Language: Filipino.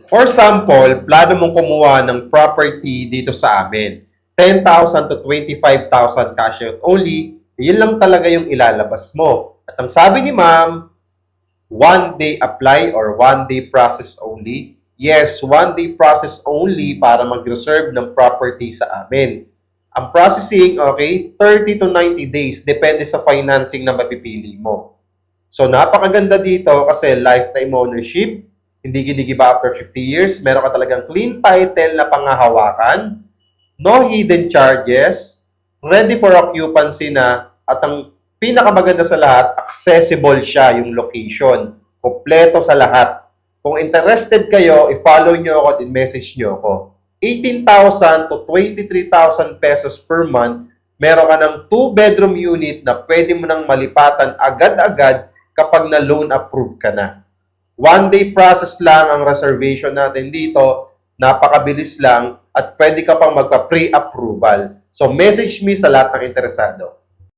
For sample, plano mong kumuha ng property dito sa amin. 10,000 to 25,000 cash out only. Yun lang talaga yung ilalabas mo. At ang sabi ni ma'am, one day apply or one day process only. Yes, one day process only para mag-reserve ng property sa amin. Ang processing, okay, 30 to 90 days. Depende sa financing na mapipili mo. So, napakaganda dito kasi lifetime ownership. Hindi ginigiba after 50 years. Meron ka talagang clean title na pangahawakan. No hidden charges. Ready for occupancy na. At ang pinakamaganda sa lahat, accessible siya yung location. Kompleto sa lahat. Kung interested kayo, i-follow nyo ako at i-message nyo ako. 18,000 to 23,000 pesos per month, meron ka ng 2-bedroom unit na pwede mo nang malipatan agad-agad kapag na-loan approved ka na. One day process lang ang reservation natin dito, napakabilis lang at pwede ka pang magpa-pre-approval. So message me sa lahat ng interesado.